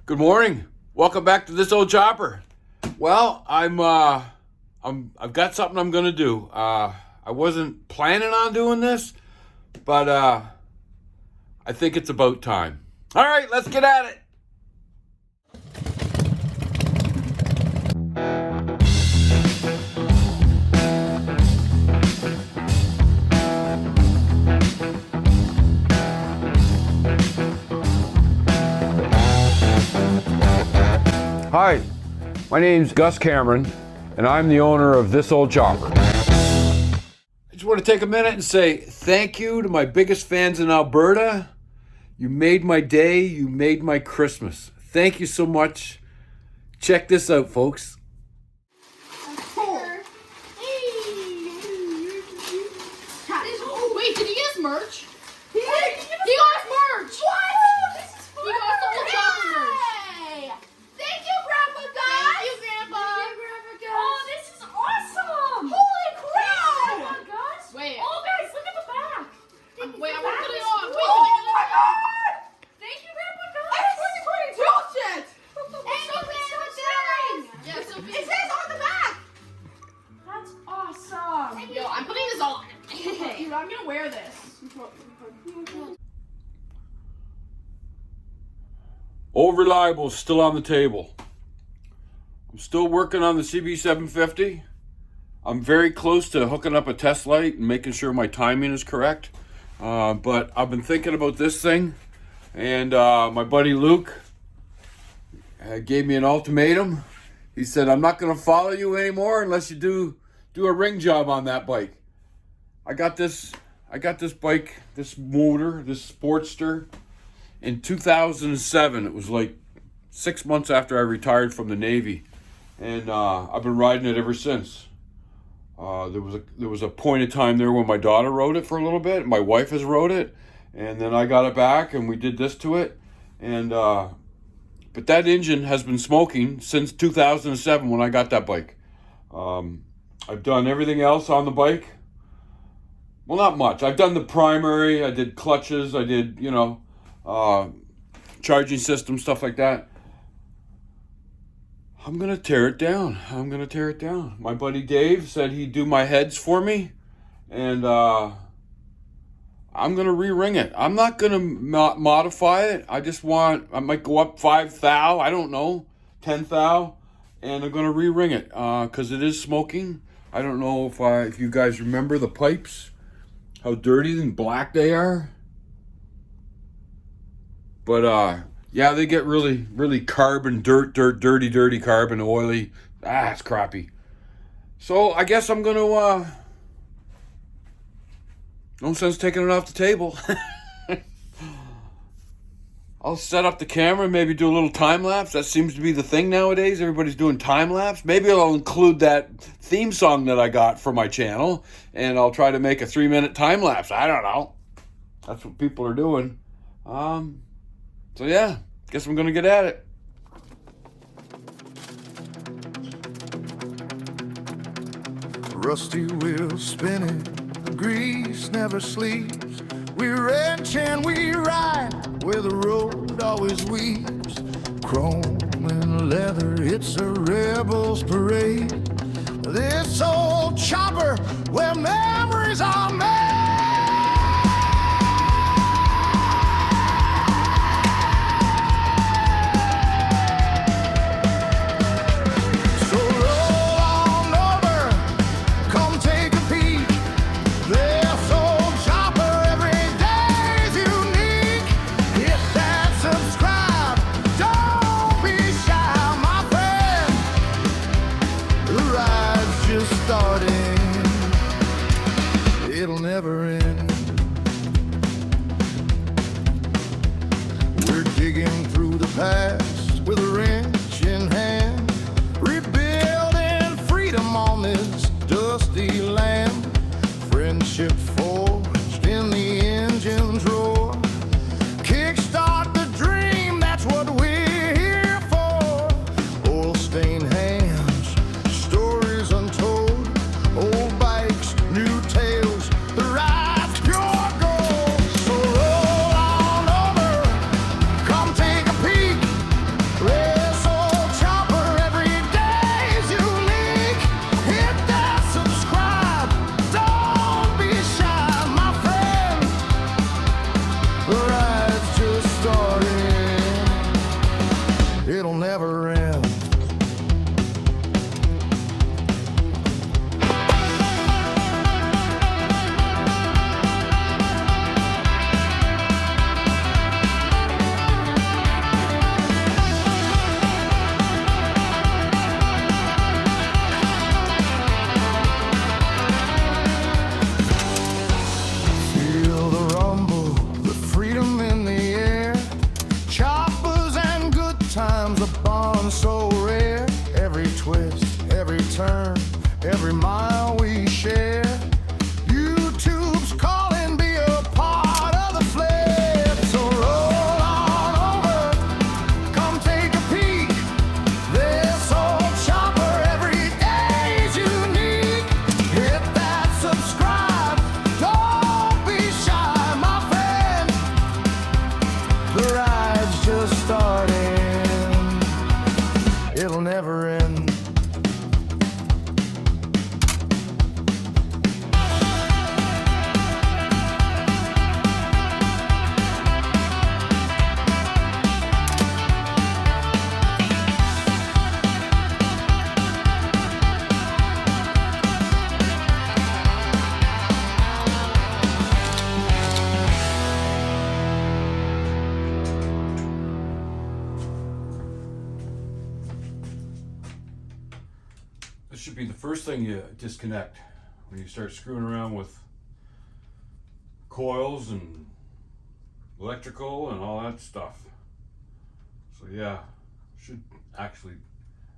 Good morning. Welcome back to This Old Chopper. Well, I've got something I'm gonna do. I wasn't planning on doing this, but I think it's about time. All right, let's get at it. Hi, my name's Gus Cameron, and I'm the owner of This Old Chopper. I just want to take a minute and say thank you to my biggest fans in Alberta. You made my day, you made my Christmas. Thank you so much. Check this out, folks. Oh, wait, did he get us merch? He got us merch! What? He got us the whole chopper merch. Thank you, Grandpa Gus! Thank you, Grandpa! Oh, this is awesome! Holy crap! Grandpa Gus? Wait. Oh, guys, look at the back! Wait, I want to put it on. Wait, Oh, my God! Thank you, Grandpa Gus! It's 2022 shit! Hey, yeah, so It says on the back! That's awesome! Yo, I'm putting this on. Dude, I'm gonna wear this. Old Reliable's still on the table. I'm still working on the CB750. I'm very close to hooking up a test light and making sure my timing is correct. But I've been thinking about this thing, and my buddy Luke gave me an ultimatum. He said, I'm not going to follow you anymore unless you do a ring job on that bike. I got this bike, this motor, this Sportster, in 2007. It was like 6 months after I retired from the Navy, and I've been riding it ever since. There was a point in time there when my daughter rode it for a little bit. My wife has rode it, and then I got it back and we did this to it. And but that engine has been smoking since 2007 when I got that bike. I've done everything else on the bike. Well, not much. I've done the primary. I did clutches. I did, charging system, stuff like that. I'm going to tear it down. My buddy Dave said he'd do my heads for me, and I'm going to re-ring it. I'm not going to modify it. I might go up 5 thou, I don't know, 10 thou, and I'm going to re-ring it because it is smoking. I don't know if you guys remember the pipes, how dirty and black they are. But yeah, they get really carbon, dirty carbon, oily. It's crappy. So I guess I'm gonna no sense taking it off the table. I'll set up the camera, maybe do a little time lapse. That seems to be the thing nowadays. Everybody's doing time lapse. Maybe I'll include that theme song that I got for my channel, and I'll try to make a 3-minute time lapse. I don't know. That's what people are doing. So yeah, guess I'm gonna get at it. Rusty wheels spinning, grease never sleeps. We wrench and we ride where the road always weeps. Chrome and leather, it's a rebel's parade. This old chopper where memories are made. It'll never end. We're digging through the past with a wrench in hand, rebuilding freedom on this dusty land. Friendship forged in the engine's roar. Kickstart the dream, that's what we're here for. Oil-stained hands, stories untold, old bikes, new tales. The ride's pure gold. So roll on over, come take a peek. it'll never end. Feel the rumble, the freedom in the air. Choppers and good times, a bond so rare. Every twist, every turn, every mile we share. YouTube's calling, be a part of the flip. So roll on over, come take a peek. This old chopper every day's unique. Hit that subscribe, don't be shy, my friend. The ride's just starting, it'll never end. This should be the first thing you disconnect when you start screwing around with coils and electrical and all that stuff. So yeah, should actually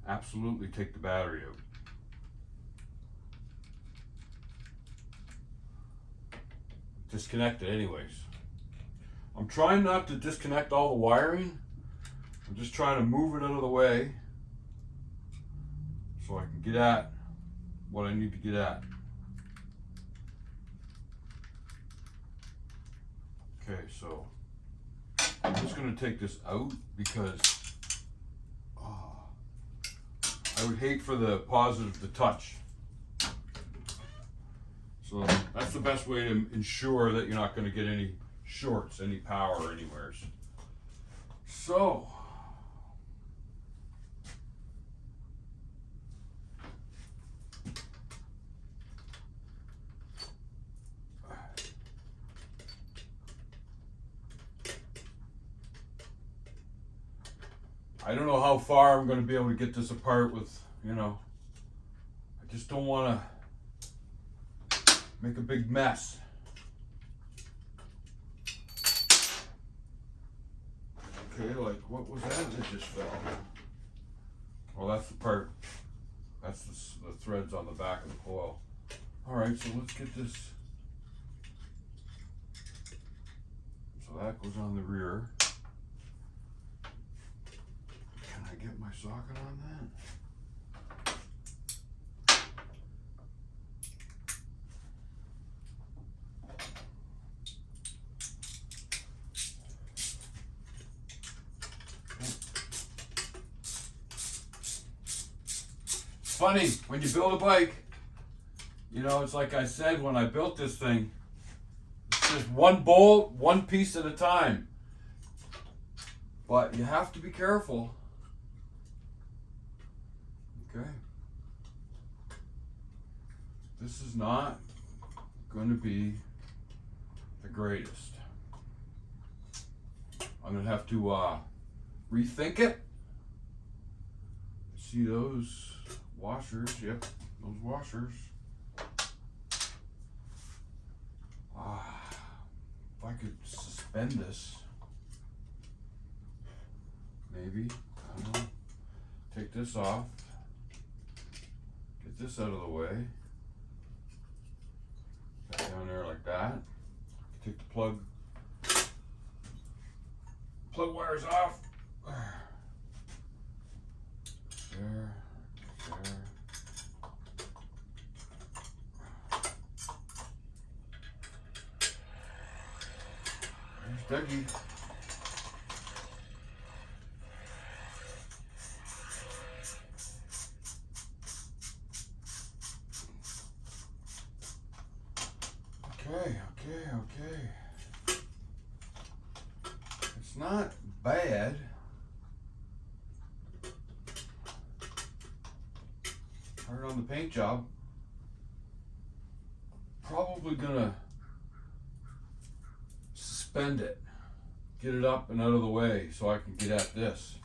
absolutely take the battery out. Disconnect it anyways. I'm trying not to disconnect all the wiring. I'm just trying to move it out of the way so I can get at what I need to get at. Okay, so I'm just going to take this out because I would hate for the positive to touch. So that's the best way to ensure that you're not going to get any shorts, any power anywhere. So I don't know how far I'm going to be able to get this apart with, you know, I just don't want to make a big mess. Okay, like what was that that just fell? Well, that's the part, that's the threads on the back of the coil. All right, so let's get this. So that goes on the rear. Can I get my socket on that? Funny, when you build a bike, you know, it's like I said when I built this thing, it's just one bolt, one piece at a time. But you have to be careful. Okay. This is not going to be the greatest. I'm going to have to rethink it. See those washers? Yep, those washers. If I could suspend this, maybe. I don't know. Take this off. Get this out of the way. Put it down there like that. Take the plug wires off. There. There's Dougie. Okay. It's not bad. on the paint job. Probably gonna suspend it, get it up and out of the way so I can get at this.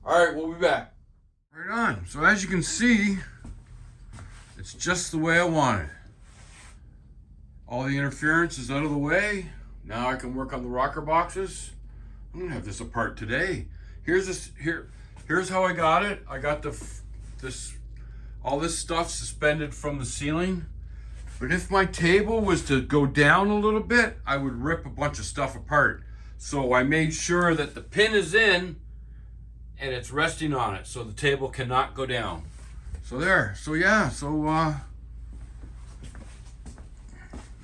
All right, we'll be back. Right on. So as you can see, it's just the way I want it. All the interference is out of the way. Now I can work on the rocker boxes. I'm gonna have this apart today. Here's how I got it. I got all this stuff suspended from the ceiling. But if my table was to go down a little bit, I would rip a bunch of stuff apart. So I made sure that the pin is in and it's resting on it so the table cannot go down. So there, so yeah,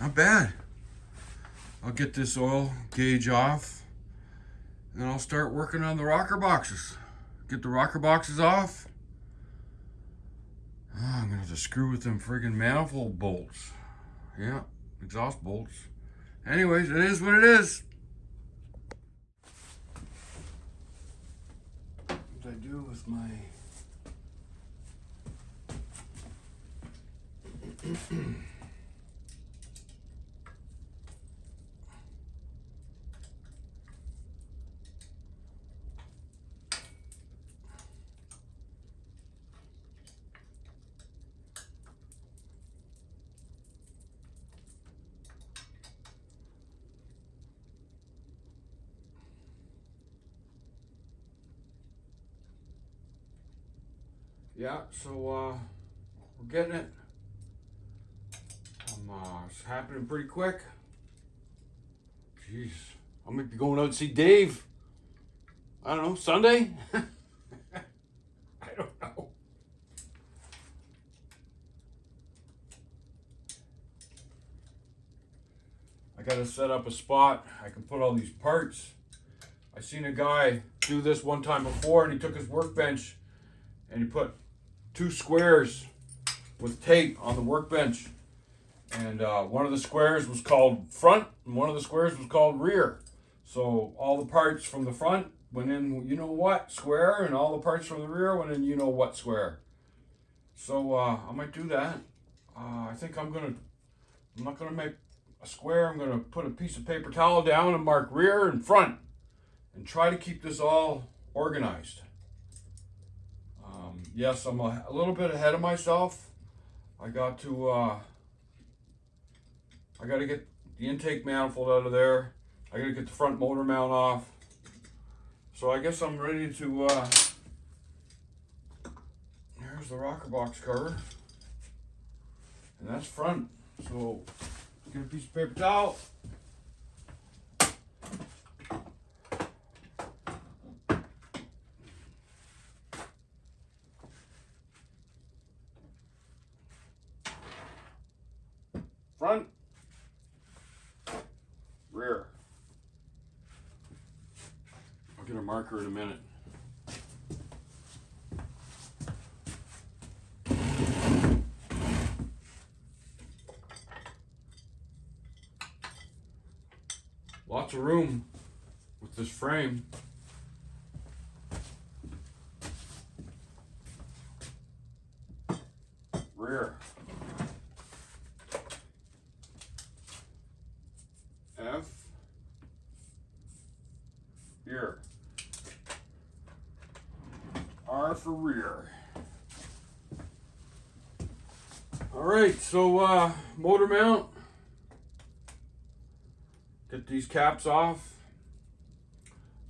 not bad. I'll get this oil gauge off and I'll start working on the rocker boxes. Get the rocker boxes off. Oh, I'm gonna have to screw with them friggin' manifold bolts. Yeah, exhaust bolts. Anyways, it is what it is. What did I do with my... Yeah, so we're getting it. It's happening pretty quick. Jeez, I might be going out to see Dave. I don't know, Sunday? I don't know. I gotta set up a spot. I can put all these parts. I seen a guy do this one time before, and he took his workbench and he put 2 squares with tape on the workbench, and one of the squares was called front and one of the squares was called rear. So all the parts from the front went in you know what square, and all the parts from the rear went in you know what square. So I might do that. I think I'm not gonna make a square. I'm gonna put a piece of paper towel down and mark rear and front and try to keep this all organized. Yes, I'm a little bit ahead of myself. I got to get the intake manifold out of there. I got to get the front motor mount off. So I guess I'm ready to, here's the rocker box cover. And that's front. So get a piece of paper towel. Front, rear. I'll get a marker in a minute. Lots of room with this frame. Rear. F, here, R for rear. All right, so motor mount, get these caps off.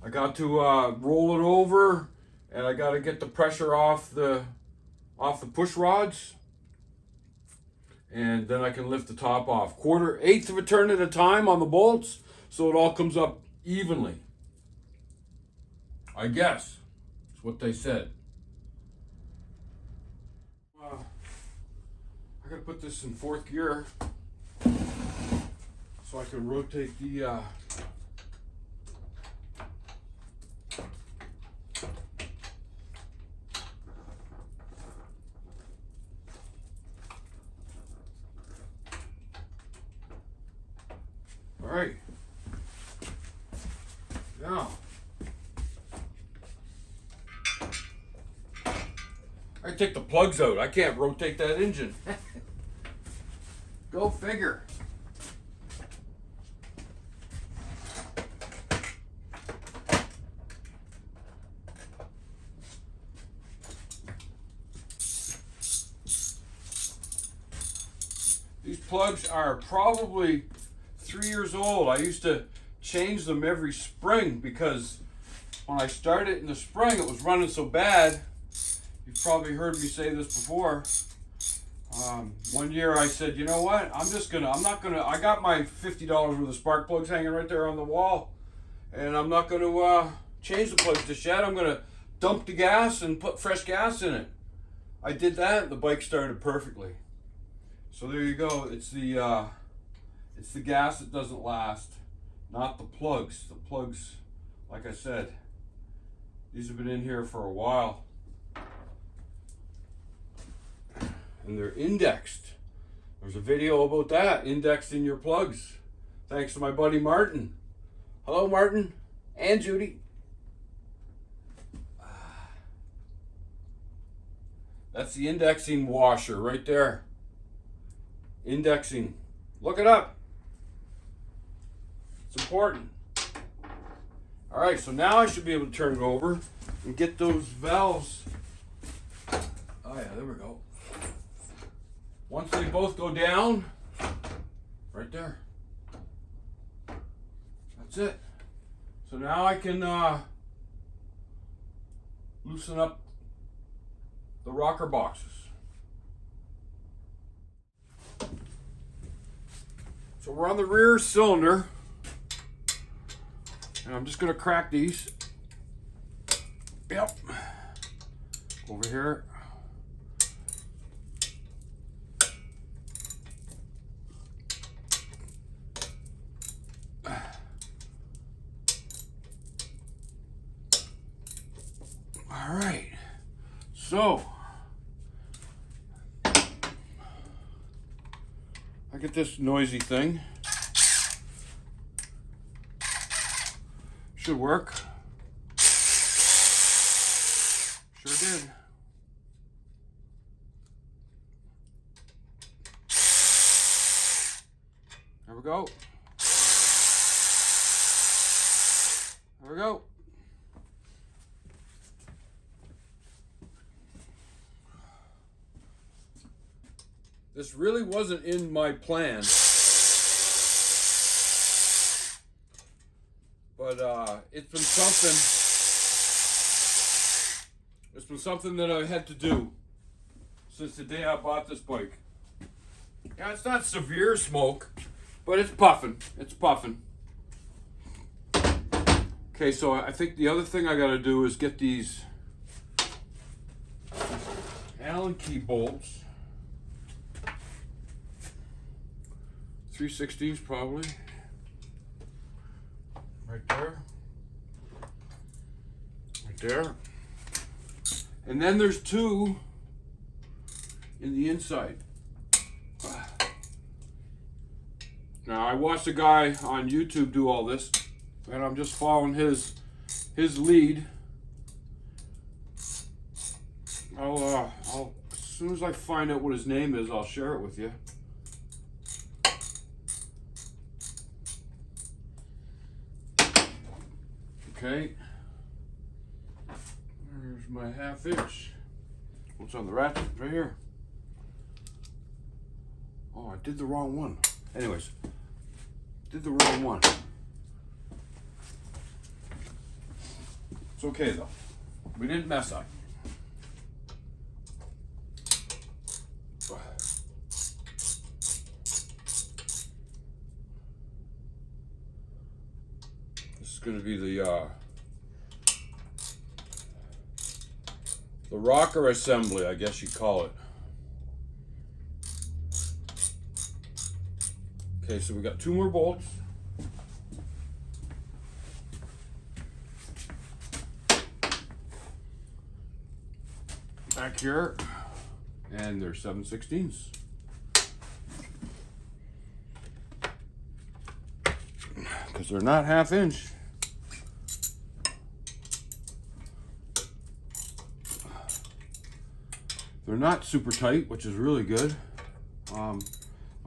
I got to roll it over, and I got to get the pressure off the push rods. And then I can lift the top off. 1/4 of a turn at a time on the bolts, so it all comes up evenly. I guess that's what they said. I gotta put this in 4th gear so I can rotate the all right. Now, I I take the plugs out. I can't rotate that engine. Go figure. These plugs are probably 3 years old. I used to change them every spring because when I started in the spring, it was running so bad. You've probably heard me say this before. One year I said, you know what? I got my $50 worth of spark plugs hanging right there on the wall, and I'm not going to change the plugs just yet. I'm going to dump the gas and put fresh gas in it. I did that, and the bike started perfectly. So there you go. It's the gas that doesn't last, not the plugs. The plugs, like I said, these have been in here for a while. And they're indexed. There's a video about that, indexing your plugs. Thanks to my buddy Martin. Hello, Martin and Judy. That's the indexing washer right there. Indexing. Look it up. It's important. All right, so now I should be able to turn it over and get those valves. Oh yeah, there we go. Once they both go down, right there. That's it. So now I can loosen up the rocker boxes. So we're on the rear cylinder, and I'm just going to crack these. Yep. Over here. All right. So I get this noisy thing. Should work. Sure did. There we go. There we go. This really wasn't in my plan, but it's been something that I had to do since the day I bought this bike. Yeah, it's not severe smoke, but it's puffing. It's puffing. Okay, so I think the other thing I got to do is get these Allen key bolts. 3/16 probably. Right there. Right there. And then there's two in the inside. Now I watched a guy on YouTube do all this, and I'm just following his lead. I'll as soon as I find out what his name is, I'll share it with you. Okay, there's my 1/2 inch. What's on the ratchet? Right here. Oh, I did the wrong one. Anyways, did the wrong one. It's okay though. We didn't mess up. Going to be the rocker assembly, I guess you'd call it. Okay, so we got 2 more bolts. Back here, and they're 7/16. Because they're not 1/2 inch. They're not super tight, which is really good. I'm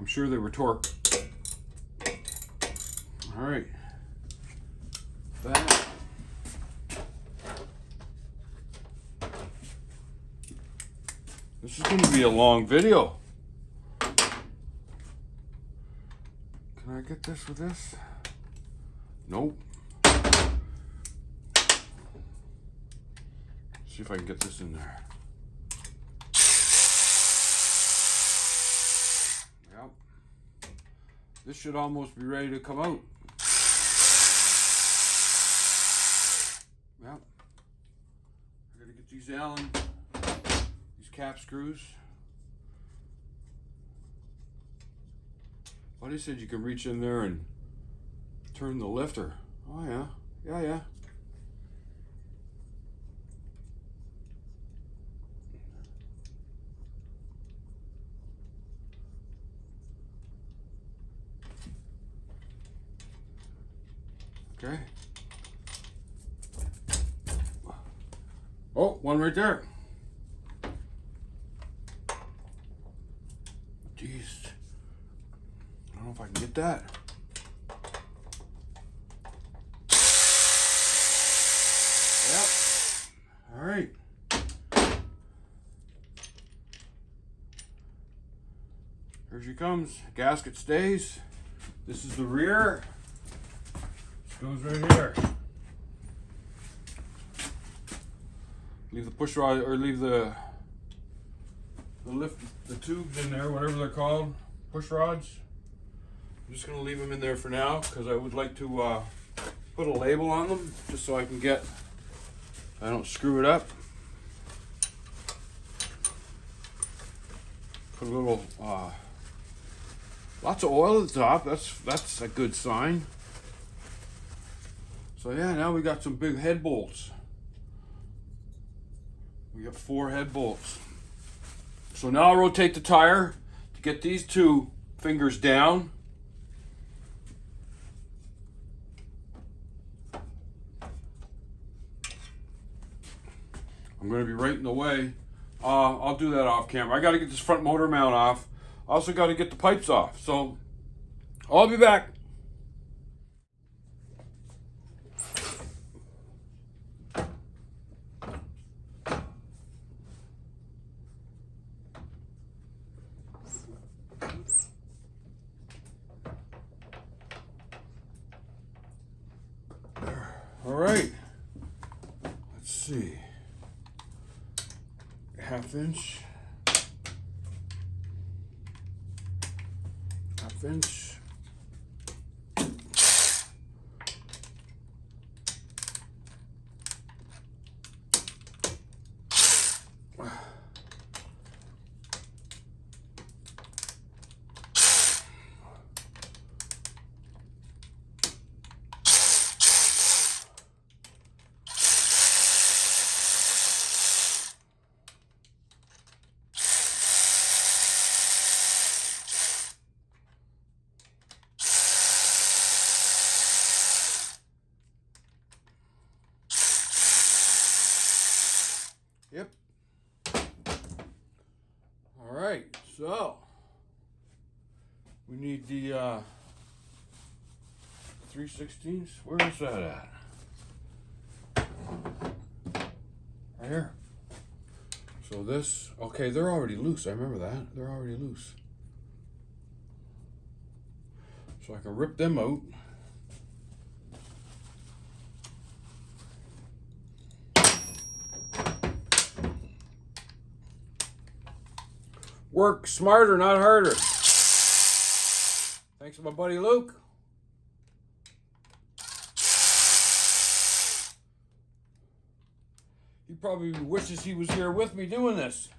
sure they were torqued. All right. That. This is going to be a long video. Can I get this with this? Nope. See if I can get this in there. Yep. This should almost be ready to come out. Yep. I gotta get these Allen, these cap screws. Buddy said you can reach in there and turn the lifter. Oh yeah, yeah. Okay. Oh, one right there. Jeez. I don't know if I can get that. Yep. All right. Here she comes. Gasket stays. This is the rear. This goes right here. Leave the push rod, or leave the tubes in there, whatever they're called, push rods. I'm just gonna leave them in there for now because I would like to put a label on them just so I can get, I don't screw it up. Put a little, lots of oil at the top. That's a good sign. So yeah, now we got some big head bolts. We got 4 head bolts. So now I'll rotate the tire to get these 2 fingers down. I'm going to be right in the way. I'll do that off camera. I got to get this front motor mount off. I also got to get the pipes off. So I'll be back. All right, let's see, 1/2 inch, 1/2 inch, Yep. All right, so we need the 3/16. Where is that at? Right here. So this, okay, they're already loose. I remember that. They're already loose. So I can rip them out. Work smarter, not harder. Thanks to my buddy Luke. He probably wishes he was here with me doing this.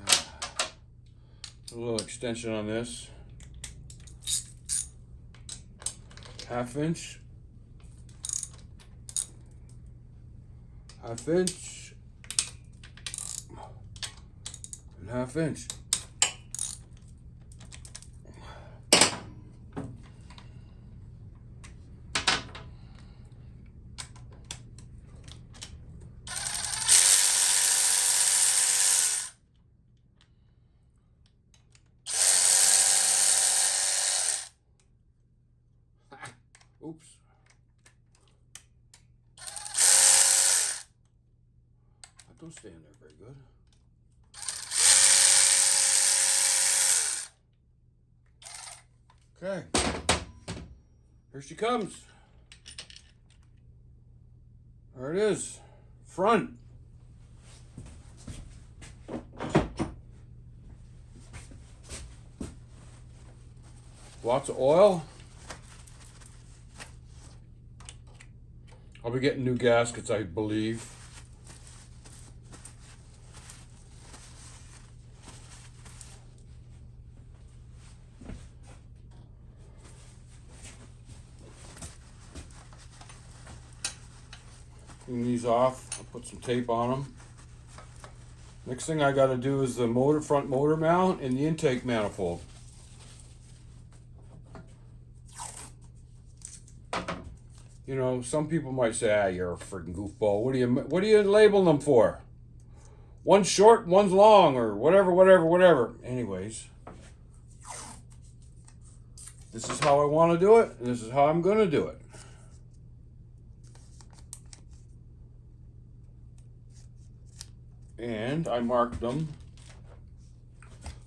A little extension on this. 1/2 inch. 1/2 inch. 1/2 inch. Oops. That don't stand there very good. Okay. Here she comes. There it is. Front. Lots of oil. I'll be getting new gaskets, I believe. Clean these off. I'll put some tape on them. Next thing I got to do is the front motor mount and the intake manifold. You know, some people might say, you're a freaking goofball. What are you labeling them for? One's short, one's long, or whatever. Anyways, this is how I want to do it, and this is how I'm going to do it. And I marked them.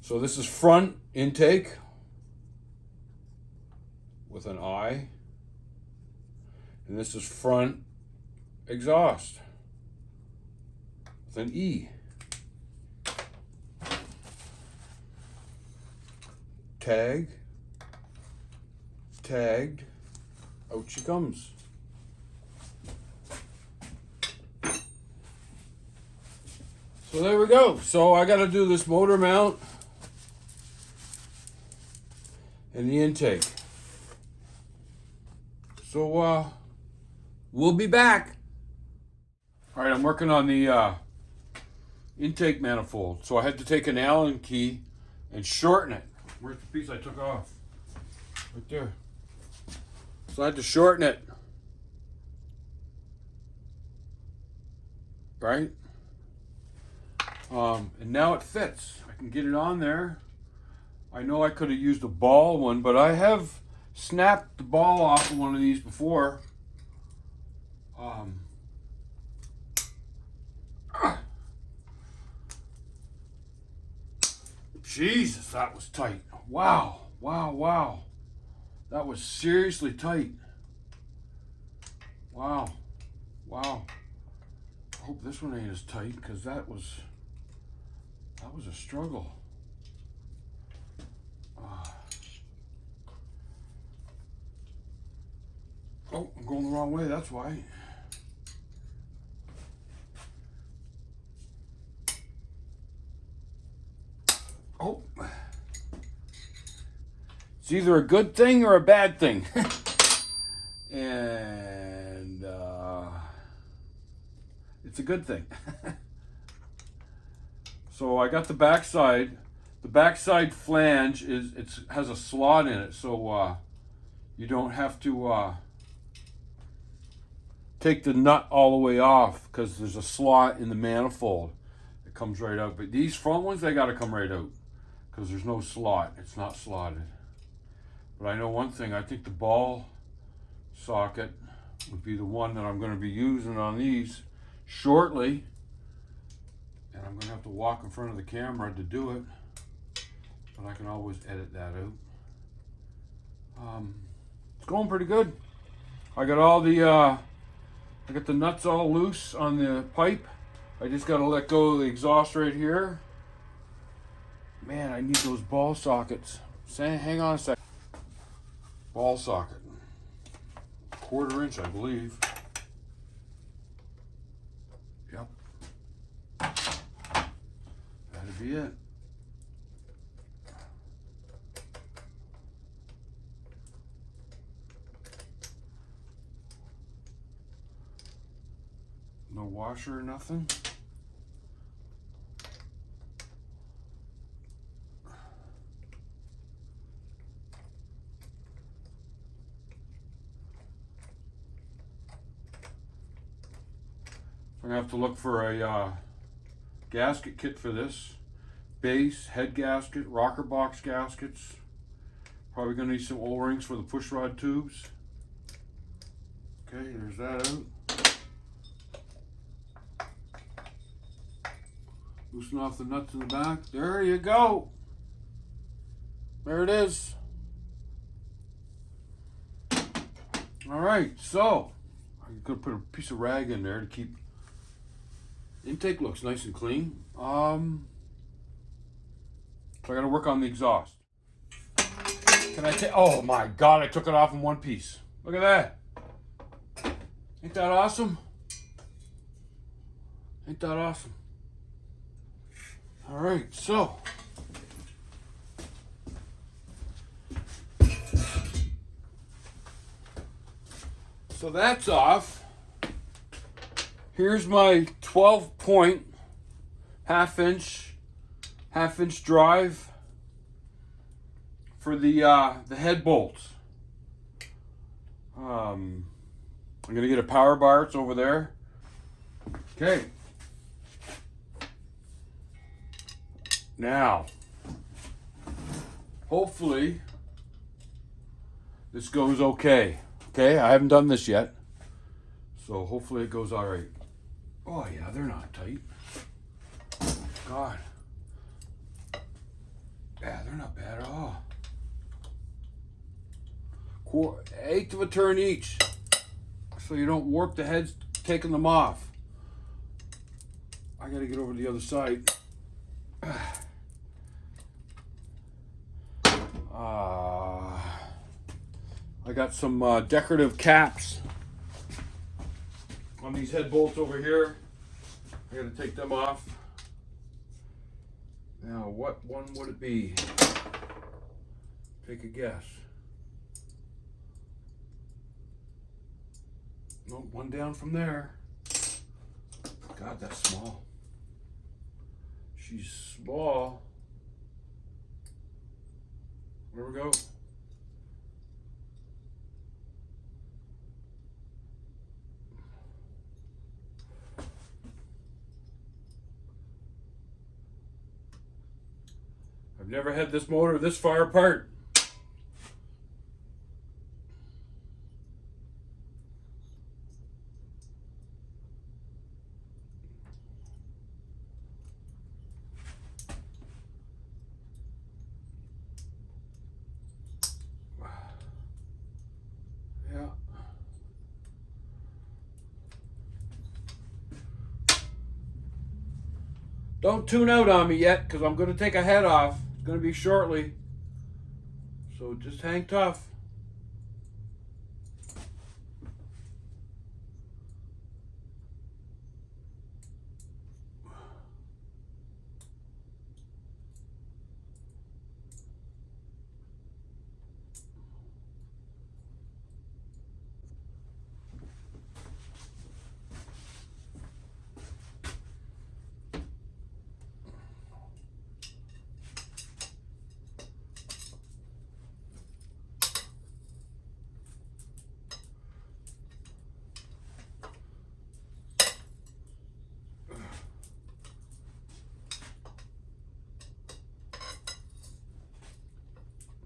So this is front intake with an I. And this is front exhaust with an E. Tag, tagged, out she comes. So there we go. So I got to do this motor mount and the intake. So we'll be back. All right, I'm working on the intake manifold. So I had to take an Allen key and shorten it. Where's the piece I took off? Right there. So I had to shorten it. Right? And now it fits. I can get it on there. I know I could have used a ball one, but I have snapped the ball off of one of these before. Jesus, that was tight. Wow. That was seriously tight. Wow. I hope this one ain't as tight, because that was a struggle. Oh, I'm going the wrong way, that's why. Oh. It's either a good thing or a bad thing. And it's a good thing. So I got the backside. The backside flange has a slot in it, so you don't have to take the nut all the way off, because there's a slot in the manifold that comes right out. But these front ones, they got to come right out, because there's no slot. It's not slotted. But I know one thing. I think the ball socket would be the one that I'm going to be using on these shortly. And I'm going to have to walk in front of the camera to do it. But I can always edit that out. It's going pretty good. I got all the I got the nuts all loose on the pipe. I just got to let go of the exhaust right here. Man, I need those ball sockets. Hang on a sec. Ball socket. 1/4 inch, I believe. Yep. That'd be it. No washer or nothing. I'm gonna have to look for a gasket kit for this. Base, head gasket, rocker box gaskets. Probably gonna need some O-rings for the push rod tubes. Okay, there's that out. Loosen off the nuts in the back. There you go. There it is. All right, so I'm gonna put a piece of rag in there to keep intake looks nice and clean. So I gotta work on the exhaust. Can I take? Oh my God! I took it off in one piece. Look at that. Ain't that awesome? Ain't that awesome? All right, so that's off. Here's my 12-point half-inch drive for the head bolts. I'm gonna get a power bar. It's over there. Okay. Now, hopefully, this goes okay. Okay, I haven't done this yet, so hopefully it goes all right. Oh yeah, they're not tight. God. Yeah, they're not bad at all. Eighth of a turn each, so you don't warp the heads taking them off. I gotta get over to the other side. I got some decorative caps on these head bolts over here. I gotta take them off. Now, what one would it be? Take a guess. Nope, one down from there. God, that's small. She's small. There we go. I've never had this motor this far apart. Yeah. Don't tune out on me yet, because I'm going to take a head off. It's going to be shortly. So just hang tough.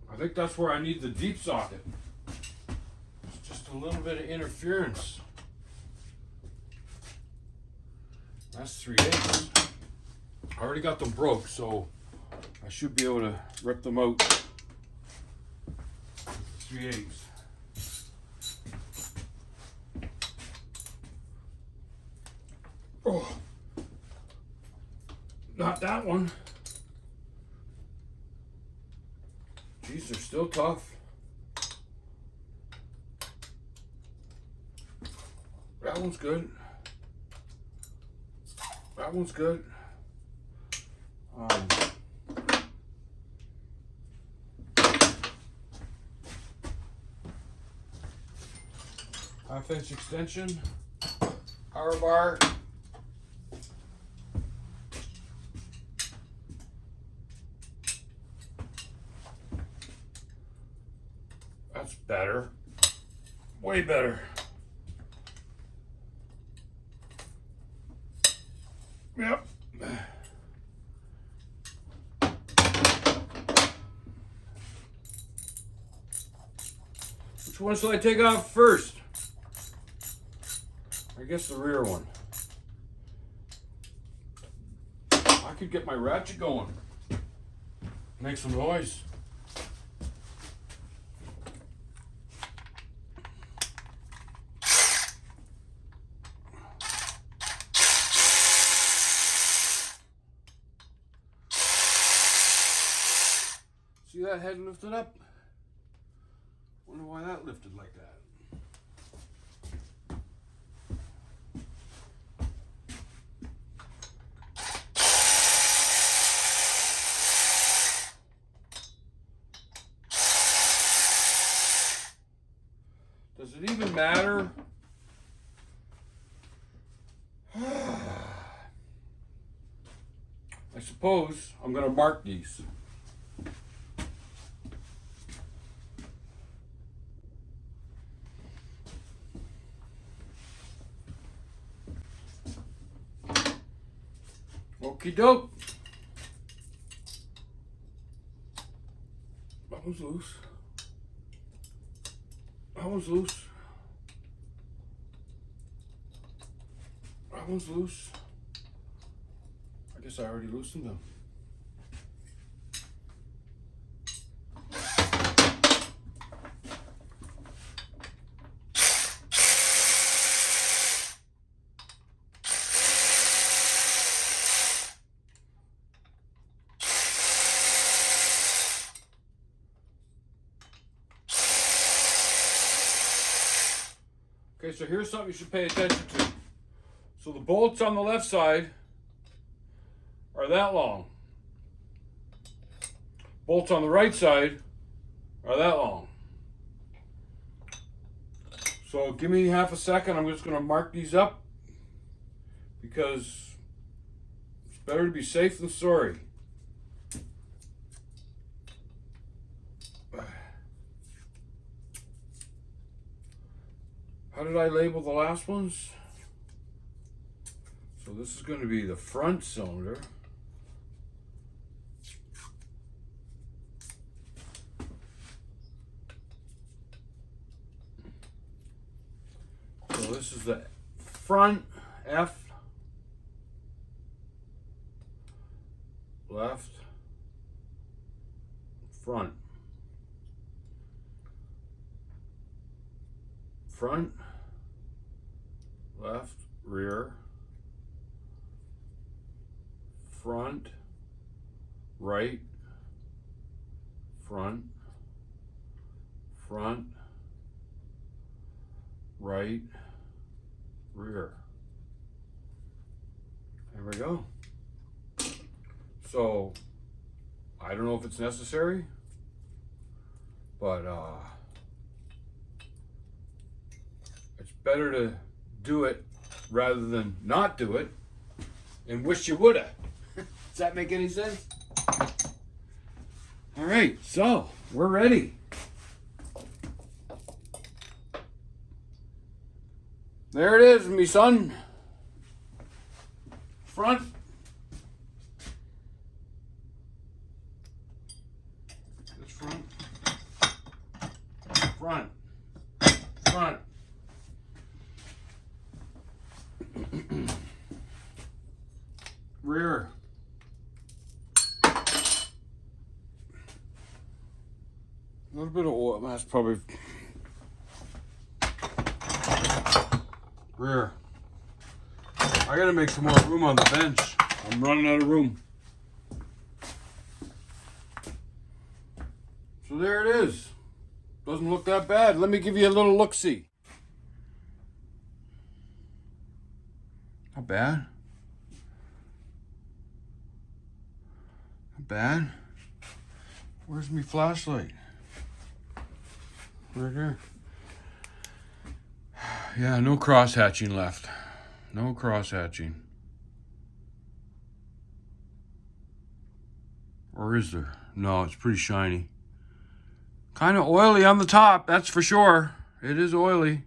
I think that's where I need the deep socket. It's just a little bit of interference. That's 3/8. I already got them broke, so I should be able to rip them out. 3/8. Oh, not that one. These are still tough. That one's good. That one's good. 1/2-inch extension, power bar. That's better. Way better. Yep. Which one shall I take off first? guess the rear one. I could get my ratchet going. Make some noise. See that head lifted up? Wonder why that lifted like that. Does it even matter? I suppose I'm going to mark these. Okie doke. That was loose. That one's loose. That one's loose. I guess I already loosened them. Okay, so here's something you should pay attention to. So the bolts on the left side are that long. Bolts on the right side are that long. So give me half a second. I'm just going to mark these up because it's better to be safe than sorry. How did I label the last ones? So this is going to be the front cylinder. So this is the front F, left, front. Front, left, rear, front, right, front, front, right, rear. There we go. So, I don't know if it's necessary, but it's better to do it rather than not do it and wish you woulda. Does that make any sense? All right, so we're ready. There it is, me son. Front. This front. Front. Front. Rear. A little bit of oil. That's probably rear. I gotta make some more room on the bench. I'm running out of room. So there it is. Doesn't look that bad. Let me give you a little look-see. Not bad. Not bad. Where's my flashlight? Right here. Yeah, no cross-hatching left. No cross-hatching. Or is there? No, it's pretty shiny. Kind of oily on the top, that's for sure. It is oily.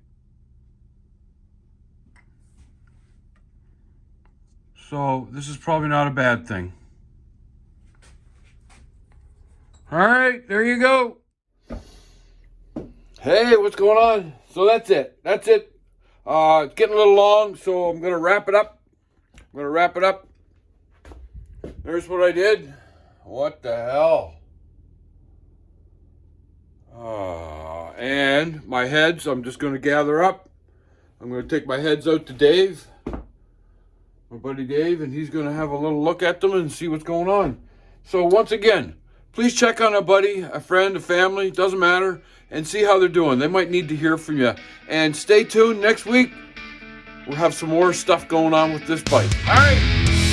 So this is probably not a bad thing. All right, there you go. Hey, what's going on? So that's it. That's it. It's getting a little long, so I'm going to wrap it up. There's what I did. What the hell? And my heads, I'm just going to gather up. I'm going to take my heads out to Dave, my buddy Dave, and he's going to have a little look at them and see what's going on. So once again, please check on a buddy, a friend, a family, doesn't matter, and see how they're doing. They might need to hear from you. And stay tuned next week. We'll have some more stuff going on with this bike. All right.